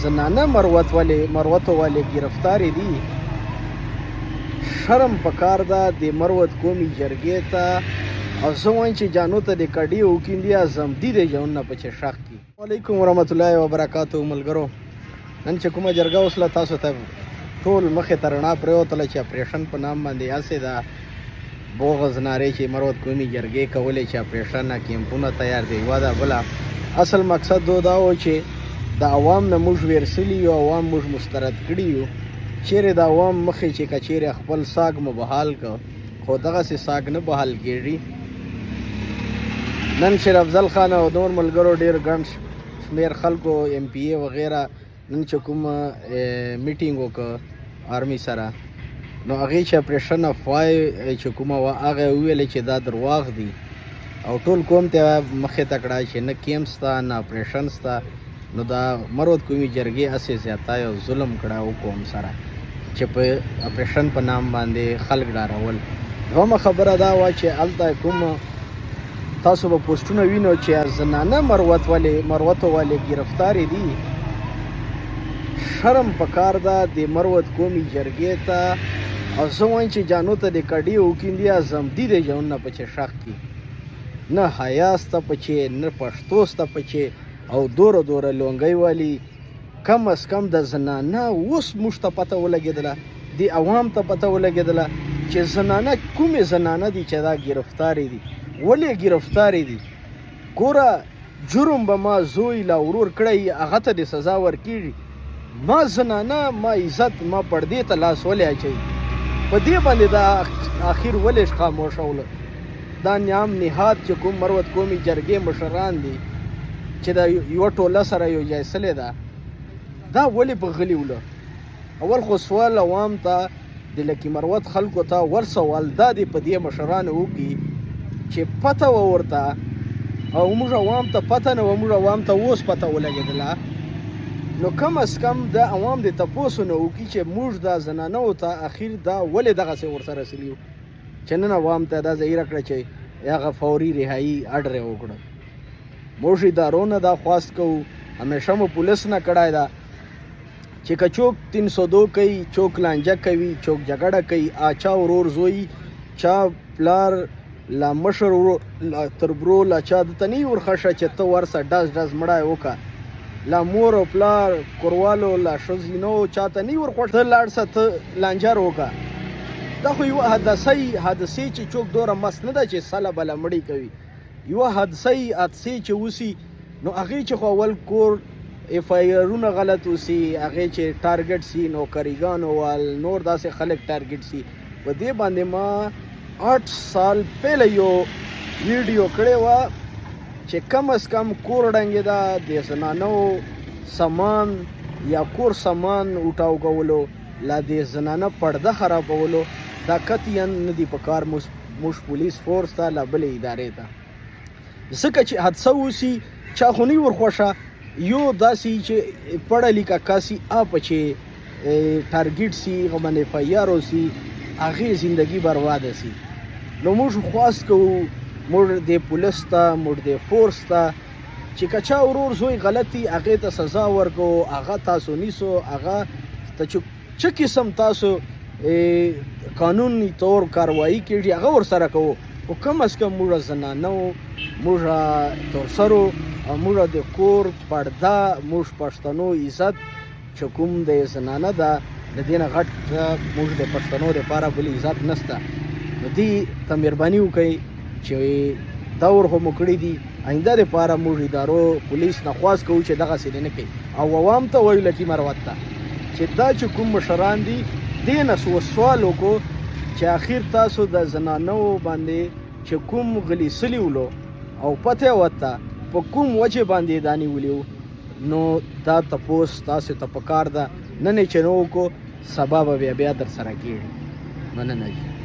زنانه مروت والے گرفتاری دي. شرم پکار ده د مروت قومي جرګې ته او زه وایم چې جانو ته د کډي وکیندي زمدي د جونونه په چې شخ کی. وعلیکم ورحمت الله وبرکاتو. ملګرو نن چې کومه جرګه اوس له تاسو ته ټول مخې ته رڼا پرېوتله چې اپریشن په نام باندې هسې ده بوغز نارې چې مروت قومي جرګې کولې چې اپریشن کیمپونه تیار دی. یوه ده بله اصل مقصد دا و چې د عوام نه موږ ویرسلي یو، عوام موږ مسترد کړي یو. چیرې د عوام مخې چې که چیرې خپل ساګ مو بحال که خو دغسې ساګ نه بحال کېږي. نن شیر افضل خان او نور ملګرو ډېر ګڼ شمېر خلکو ایم پی ای وغیره نن چې کوم میټینګ وکړه آرمي سره نو هغې چې اپریشن افوای چې کومه وه هغه وویلې چې دا درواغ دي او ټول قوم ته مخې ته کړه چې نه کیمپ شته نه اپریشن شته. نو دا مروت قومي جرګې هسې زیاتی او ظلم کړه او قوم سره چې په اپریشن په نام باندې خلک ډارول. دومه خبره دا وه چې هلته کوم تاسو به پوسټونه وینو چې زنانه مروتو والې ګرفتارې دي. شرم پکار ده د مروت قومي جرګې ته او زه وایم چې جانو ته د کډي وکیندي زمدي د جونونه په چې شخ کی. نه حیا سته پچې نه پښتو سته پچې او دوره لونګۍ والی. کم از کم د زنانه اوس موږ ته پته ولګېدله، د عوام ته پته ولګېدله چې زنانه کومې زنانه دي چې دا ګرفتارې دي. ولې ګرفتارې دي؟ ګوره جرم به ما زوی لا ورور کړی هغه ته د سزا ورکېږي. ما زنانه ما عزت ما پردې ته لاس ولې اچوي؟ په دې باندې دا آخر ولې خاموشوله؟ دا نیام نهاد چې کوم مروت قومي جرګې مشران دي چې دا یوه ټوله سره یو ځای سلی ده دا ولې په غلي وله؟ اول خو سوال عوام ته د لکي مروت خلکو ته ور سوال دا دی په دې مشرانو وکړي چې پته وه ورته او موږ عوام ته پته نه وه، موږ عوام ته اوس پته ولګېدله. نو کم از کم د عوام د تپوسو نه وکړي چې موږ دا زنانو ته اخر دا ولې دغسې ورسره سلي وو چې نن عوام ته دا ظاهره کړه چې هغه فوري رهایي اډر یې وکړه. موږ ادارو نه دا خواست کوو، همیشه مو پولیس نه کړی ده چې که څوک 302 کوي، څوک لانجه کوي، څوک جګړه کوي، چا ورور زوی، چا پلار لا مشر تر برو لا چا دته نه ورخښه چې ته ورسه ډز مړی وکړه. لا مور او پلار کوروالو لا ښځینو چا ته نه ورخوښ ته لاړ سه ته لانجر وکړه. دا خو یوه حادثې چې څوک دوره مست نه ده چې سله بله مړی کوي. یوه حادثې چې وسي نو هغې چې خو اول کور اف آی آرونه غلط وسي، هغې چې ټارګټ سي، نوکریګانو وال نور داسې خلک ټارګټ سي. په دې باندې ما 8 سال پهله یو ویډیو کړې وه چې کم از کم کور ړنګېده د زنانو سامان یا کور سامان وټاو کولو لا د زنانه پرده خرابولو دا قطعا نه دي په کار موږ پولیس فورس ته لا بلې ادارې ته. ځکه چې حادثه وسي چا خو نه ورخوښه، یو داسې چې پړه لیکه کاسي په چې ټارګټ سي هغه باندې اف آی آر وسي هغې زندګي برباده سي. نو موږ خواست کوو موږ د پولیس ته موږ د فورس ته چې که چا ورور زوی غلطي هغې ته سزا ورکوو، هغه تاسو نیسو، هغه ته چې قسم تاسو قانوني طور کاروایی کېږي هغه ورسره کوو. خو کم از کم موږ زنانو، موږ تورسرو او موږ د کور پرده، موږ پښتنو عزت چې کوم د زنانه ده د دې نه غټ موږ د پښتنو دپاره بل عزت نشته. نو دې ته مهرباني وکړئ چې دا ور خو مو کړي دي آینده دپاره موږ ادارو پولیس نه خواست کوو چې دغسې دې نه کوي او عوام ته وایو لکي مروت ته چې دا چې کوم مشران دي دې نه سوال وکړو چې اخر تاسو د زنانو باندې چې کوم غلي سلي ولو او پته یې ورته په کوم وجې باندې دا نیولي وو نو دا تپوس تاسو ته پکار ده. نن یې چې نه وکړو سبا به بیا در سره کېږي. مننه.